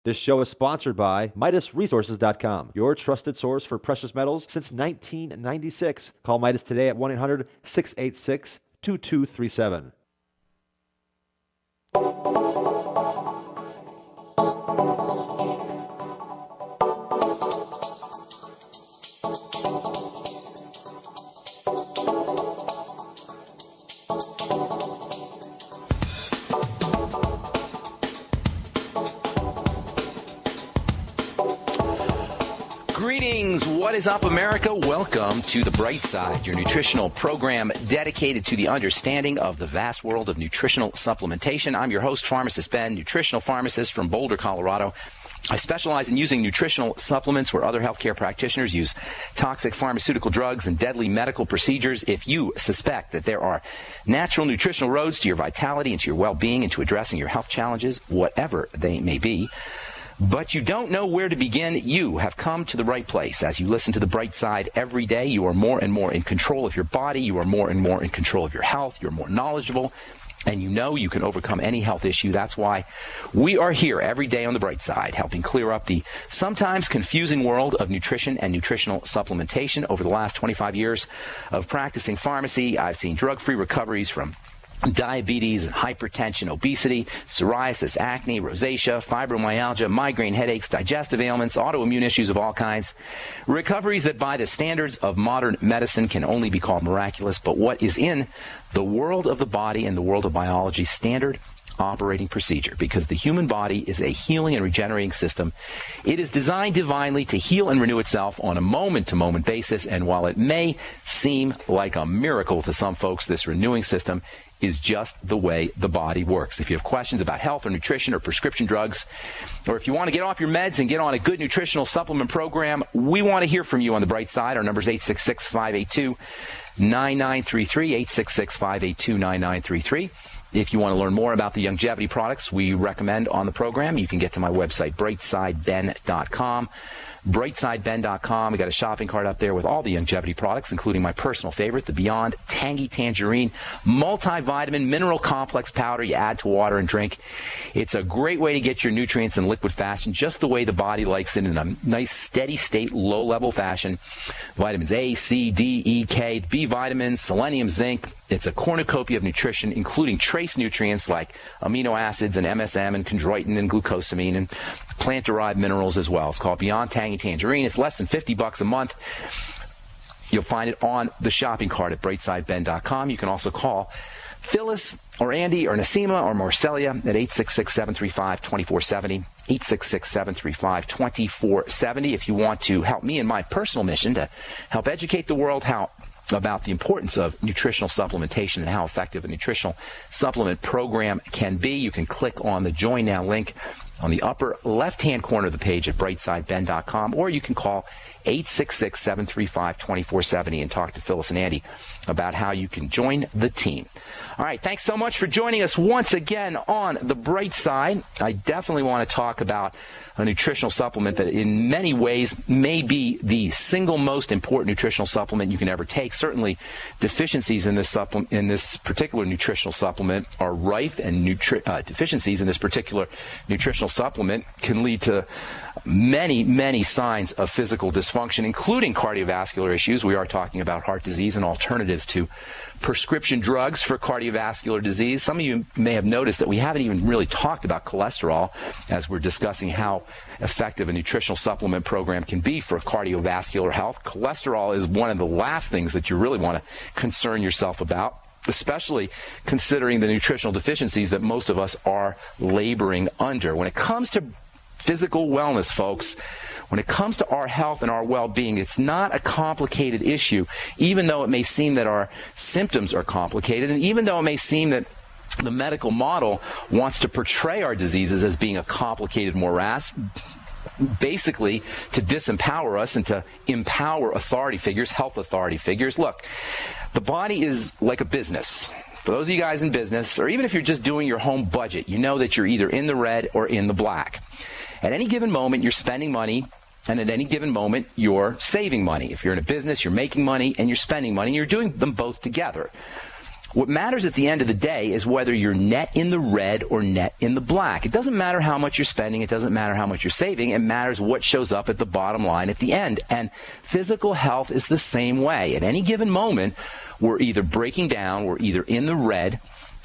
This show is sponsored by MidasResources.com, your trusted source for precious metals since 1996. Call Midas today at 1-800-686-2237. Greetings. What is up, America? Welcome to The Bright Side, your nutritional program dedicated to the understanding of the vast world of nutritional supplementation. I'm your host, Pharmacist Ben, nutritional pharmacist from Boulder, Colorado. I specialize in using nutritional supplements where other healthcare practitioners use toxic pharmaceutical drugs and deadly medical procedures. If you suspect that there are natural nutritional roads to your vitality and to your well-being and to addressing your health challenges, whatever they may be, but you don't know where to begin, you have come to the right place. As you listen to The Bright Side every day, you are more and more in control of your body. You are more and more in control of your health. You're more knowledgeable, and you know you can overcome any health issue. That's why we are here every day on The Bright Side, helping clear up the sometimes confusing world of nutrition and nutritional supplementation. Over the last 25 years of practicing pharmacy, I've seen drug-free recoveries from diabetes, hypertension, obesity, psoriasis, acne, rosacea, fibromyalgia, migraine headaches, digestive ailments, autoimmune issues of all kinds. Recoveries that by the standards of modern medicine can only be called miraculous, but what is in the world of the body and the world of biology standard operating procedure, because the human body is a healing and regenerating system. It is designed divinely to heal and renew itself on a moment-to-moment basis, and while it may seem like a miracle to some folks, this renewing system is just the way the body works. If you have questions about health or nutrition or prescription drugs, or if you want to get off your meds and get on a good nutritional supplement program, we want to hear from you on The Bright Side. Our number is 866-582-9933, 866-582-9933. If you want to learn more about the longevity products we recommend on the program, you can get to my website, brightsideben.com. brightsideben.com. We got a shopping cart up there with all the longevity products, including my personal favorite, the Beyond Tangy Tangerine multivitamin mineral complex powder you add to water and drink. It's a great way to get your nutrients in liquid fashion, just the way the body likes it, in a nice steady state, low level fashion. Vitamins A, C, D, E, K, B vitamins, selenium, zinc. It's a cornucopia of nutrition, including trace nutrients like amino acids and MSM and chondroitin and glucosamine and plant-derived minerals as well. It's called Beyond Tangy Tangerine. It's less than $50 a month. You'll find it on the shopping cart at brightsideben.com. You can also call Phyllis or Andy or Nasima or Marcelia at 866-735-2470, 866-735-2470. If you want to help me in my personal mission to help educate the world about the importance of nutritional supplementation and how effective a nutritional supplement program can be, you can click on the Join Now link on the upper left-hand corner of the page at brightsideben.com, or you can call 866-735-2470 and talk to Phyllis and Andy about how you can join the team. All right, thanks so much for joining us once again on The Bright Side. I definitely want to talk about a nutritional supplement that in many ways may be the single most important nutritional supplement you can ever take. Certainly, deficiencies in this particular nutritional supplement are rife, and deficiencies in this particular nutritional supplement can lead to many, many signs of physical dysfunction, including cardiovascular issues. We are talking about heart disease and alternatives to prescription drugs for cardiovascular disease. Some of you may have noticed that we haven't even really talked about cholesterol as we're discussing how effective a nutritional supplement program can be for cardiovascular health. Cholesterol is one of the last things that you really want to concern yourself about, especially considering the nutritional deficiencies that most of us are laboring under. When it comes to physical wellness, folks, when it comes to our health and our well-being, it's not a complicated issue, even though it may seem that our symptoms are complicated, and even though it may seem that the medical model wants to portray our diseases as being a complicated morass, basically to disempower us and to empower authority figures, health authority figures. Look, the body is like a business. For those of you guys in business, or even if you're just doing your home budget, you know that you're either in the red or in the black. At any given moment, you're spending money, and at any given moment, you're saving money. If you're in a business, you're making money and you're spending money, and you're doing them both together. What matters at the end of the day is whether you're net in the red or net in the black. It doesn't matter how much you're spending. It doesn't matter how much you're saving. It matters what shows up at the bottom line at the end. And physical health is the same way. At any given moment, we're either breaking down, we're either in the red,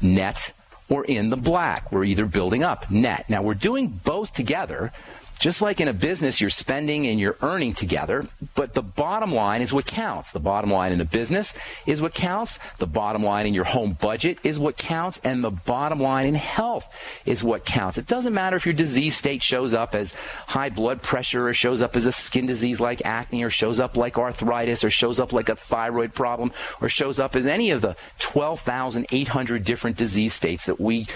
net, or in the black. We're either building up, net. Now, we're doing both together. Just like in a business, you're spending and you're earning together, but the bottom line is what counts. The bottom line in a business is what counts. The bottom line in your home budget is what counts, and the bottom line in health is what counts. It doesn't matter if your disease state shows up as high blood pressure or shows up as a skin disease like acne or shows up like arthritis or shows up like a thyroid problem or shows up as any of the 12,800 different disease states that we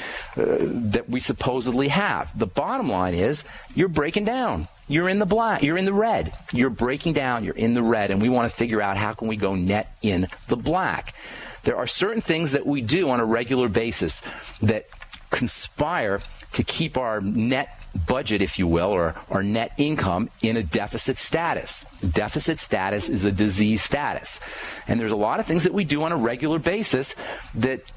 supposedly have. The bottom line is you're breaking down. You're in the black. You're in the red. You're breaking down. You're in the red. And we want to figure out how can we go net in the black. There are certain things that we do on a regular basis that conspire to keep our net budget, if you will, or our net income in a deficit status. Deficit status is a disease status. And there's a lot of things that we do on a regular basis that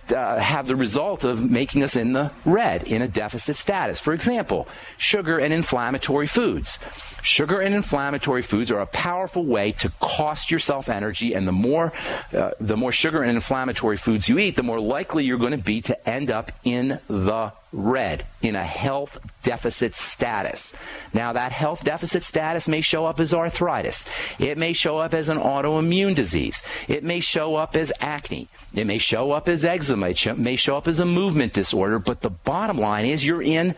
have the result of making us in the red, in a deficit status. For example, sugar and inflammatory foods. Sugar and inflammatory foods are a powerful way to cost yourself energy, and the more sugar and inflammatory foods you eat, the more likely you're going to be to end up in the red, in a health deficit status. Now, that health deficit status may show up as arthritis. It may show up as an autoimmune disease. It may show up as acne. It may show up as eczema. It may show up as a movement disorder. But the bottom line is you're in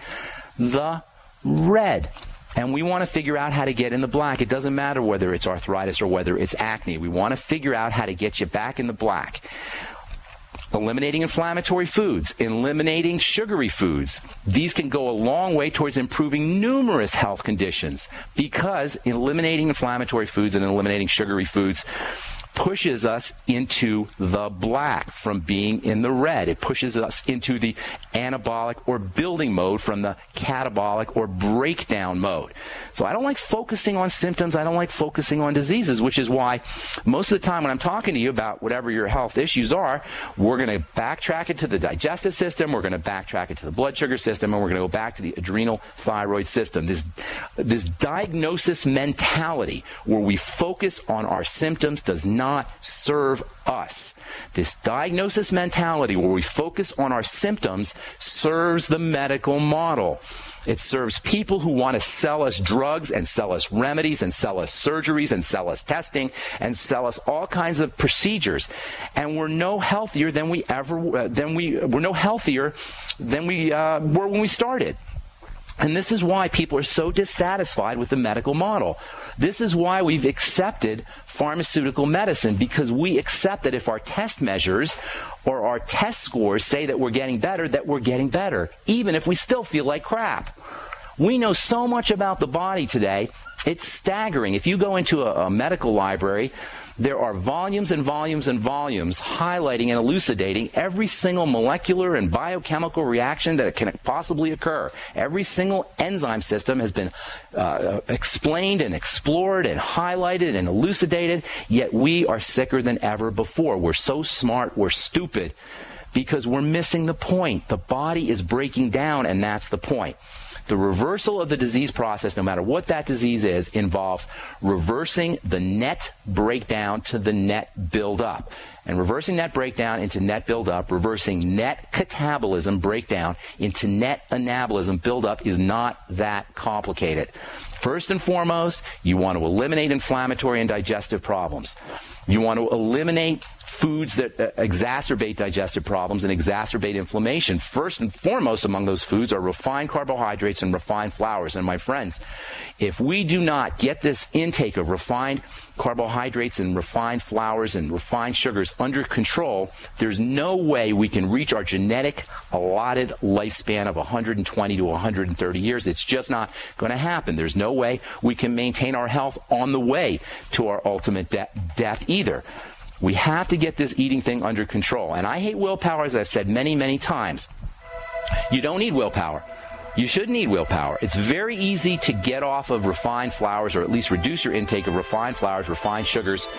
the red. And we want to figure out how to get in the black. It doesn't matter whether it's arthritis or whether it's acne. We want to figure out how to get you back in the black. Eliminating inflammatory foods, eliminating sugary foods. These can go a long way towards improving numerous health conditions, because eliminating inflammatory foods and eliminating sugary foods pushes us into the black from being in the red. It pushes us into the anabolic or building mode from the catabolic or breakdown mode. So I don't like focusing on symptoms. I don't like focusing on diseases, which is why most of the time when I'm talking to you about whatever your health issues are, we're going to backtrack it to the digestive system, we're going to backtrack it to the blood sugar system, and we're going to go back to the adrenal thyroid system. This diagnosis mentality where we focus on our symptoms does not serve us. This diagnosis mentality where we focus on our symptoms serves the medical model. It serves people who want to sell us drugs and sell us remedies and sell us surgeries and sell us testing and sell us all kinds of procedures. And we're no healthier than we were when we started. And this is why people are so dissatisfied with the medical model. This is why we've accepted pharmaceutical medicine, because we accept that if our test measures or our test scores say that we're getting better, even if we still feel like crap. We know so much about the body today, it's staggering. If you go into a medical library, there are volumes and volumes and volumes highlighting and elucidating every single molecular and biochemical reaction that can possibly occur. Every single enzyme system has been explained and explored and highlighted and elucidated, yet we are sicker than ever before. We're so smart, we're stupid, because we're missing the point. The body is breaking down, and that's the point. The reversal of the disease process, no matter what that disease is, involves reversing the net breakdown to the net buildup. And reversing net breakdown into net buildup, reversing net catabolism breakdown into net anabolism buildup is not that complicated. First and foremost, you want to eliminate inflammatory and digestive problems. You want to eliminate foods that exacerbate digestive problems and exacerbate inflammation. First and foremost among those foods are refined carbohydrates and refined flours. And my friends, if we do not get this intake of refined carbohydrates and refined flours and refined sugars under control, there's no way we can reach our genetic allotted lifespan of 120 to 130 years. It's just not going to happen. There's no way we can maintain our health on the way to our ultimate death either. We have to get this eating thing under control. And I hate willpower, as I've said many, many times. You don't need willpower. You should need willpower. It's very easy to get off of refined flours, or at least reduce your intake of refined flours, refined sugars,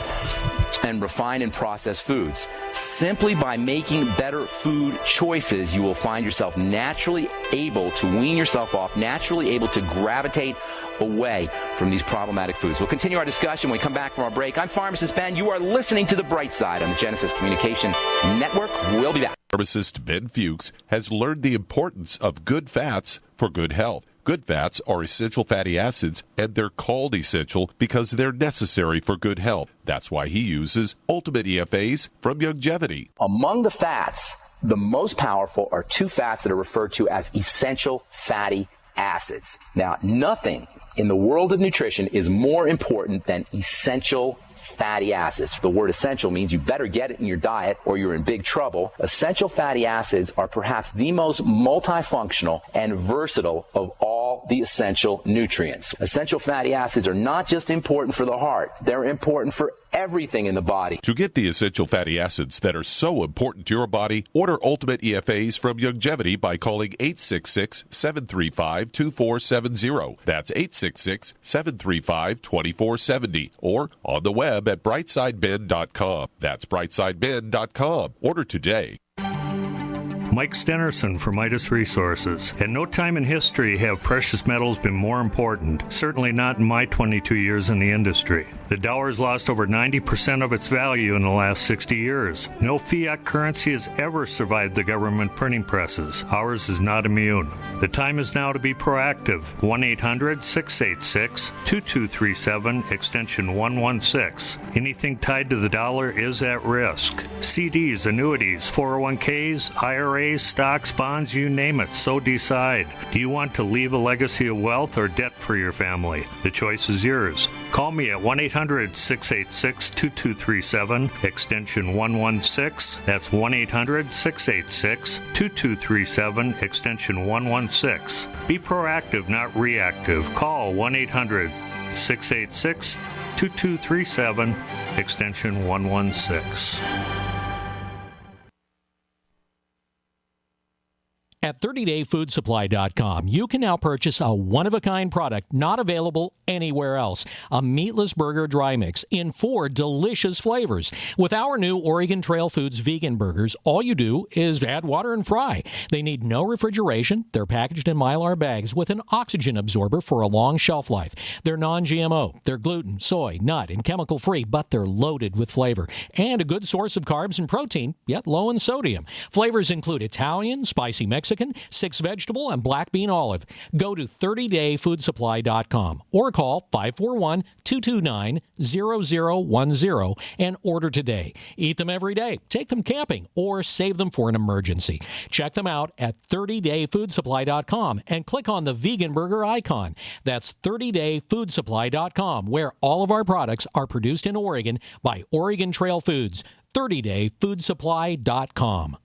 and refined and processed foods. Simply by making better food choices, you will find yourself naturally able to wean yourself off, naturally able to gravitate away from these problematic foods. We'll continue our discussion when we come back from our break. I'm Pharmacist Ben. You are listening to The Bright Side on the Genesis Communication Network. We'll be back. Pharmacist Ben Fuchs has learned the importance of good fats for good health. Good fats are essential fatty acids, and they're called essential because they're necessary for good health. That's why he uses Ultimate EFAs from Longevity. Among the fats, the most powerful are two fats that are referred to as essential fatty acids. Now, nothing in the world of nutrition is more important than essential fatty acids. The word essential means you better get it in your diet or you're in big trouble. Essential fatty acids are perhaps the most multifunctional and versatile of all the essential nutrients. Essential fatty acids are not just important for the heart, they're important for everything in the body. To get the essential fatty acids that are so important to your body, order Ultimate EFAs from Longevity by calling 866-735-2470. That's 866-735-2470. Or on the web at brightsideben.com. That's brightsideben.com. Order today. Mike Stenerson for Midas Resources. At no time in history have precious metals been more important, certainly not in my 22 years in the industry. The dollar has lost over 90% of its value in the last 60 years. No fiat currency has ever survived the government printing presses. Ours is not immune. The time is now to be proactive. 1-800-686-2237, extension 116. Anything tied to the dollar is at risk. CDs, annuities, 401ks, IRAs, stocks, bonds, you name it, so decide. Do you want to leave a legacy of wealth or debt for your family? The choice is yours. Call me at 1-800-686-2237, extension 116. That's 1-800-686-2237, extension 116. Be proactive, not reactive. Call 1-800-686-2237, extension 116. At 30dayfoodsupply.com, you can now purchase a one-of-a-kind product not available anywhere else. A meatless burger dry mix in 4 delicious flavors. With our new Oregon Trail Foods vegan burgers, all you do is add water and fry. They need no refrigeration. They're packaged in Mylar bags with an oxygen absorber for a long shelf life. They're non-GMO. They're gluten, soy, nut, and chemical-free, but they're loaded with flavor. And a good source of carbs and protein, yet low in sodium. Flavors include Italian, spicy Mexican, 6 vegetable, and black bean olive. Go to 30dayfoodsupply.com or call 541-229-0010 and order today. Eat them every day, take them camping, or save them for an emergency. Check them out at 30dayfoodsupply.com and click on the vegan burger icon. That's 30dayfoodsupply.com, where all of our products are produced in Oregon by Oregon Trail Foods. 30dayfoodsupply.com.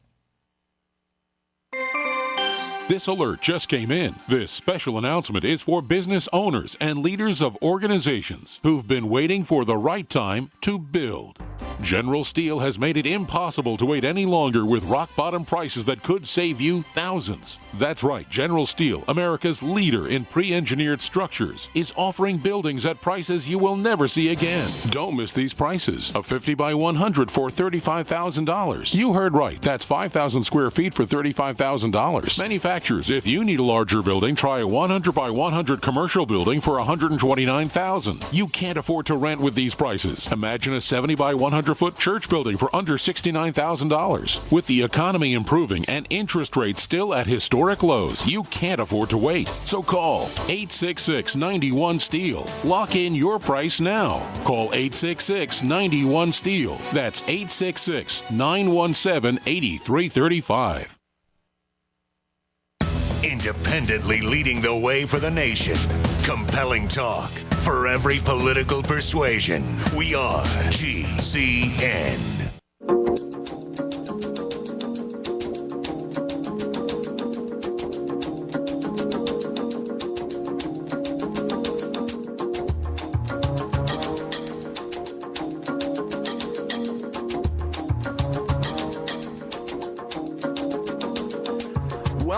This alert just came in. This special announcement is for business owners and leaders of organizations who've been waiting for the right time to build. General Steel has made it impossible to wait any longer with rock-bottom prices that could save you thousands. That's right, General Steel, America's leader in pre-engineered structures, is offering buildings at prices you will never see again. Don't miss these prices. A 50 by 100 for $35,000. You heard right. That's 5,000 square feet for $35,000. Manufacturers, if you need a larger building, try a 100 by 100 commercial building for $129,000. You can't afford to rent with these prices. Imagine a 70 by 100-foot church building for under $69,000. With the economy improving and interest rates still at historic lows, you can't afford to wait. So call 866-91-STEEL. Lock in your price now. Call 866-91-STEEL. That's 866-917-8335. Independently leading the way for the nation. Compelling talk for every political persuasion. We are GCN.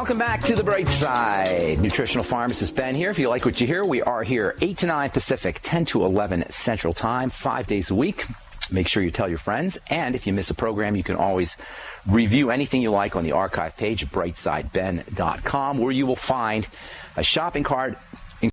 Welcome back to the Bright Side. Nutritional pharmacist Ben here. If you like what you hear, we are here 8 to 9 Pacific, 10 to 11 Central Time, 5 days a week. Make sure you tell your friends. And if you miss a program, you can always review anything you like on the archive page at brightsideben.com, where you will find a shopping cart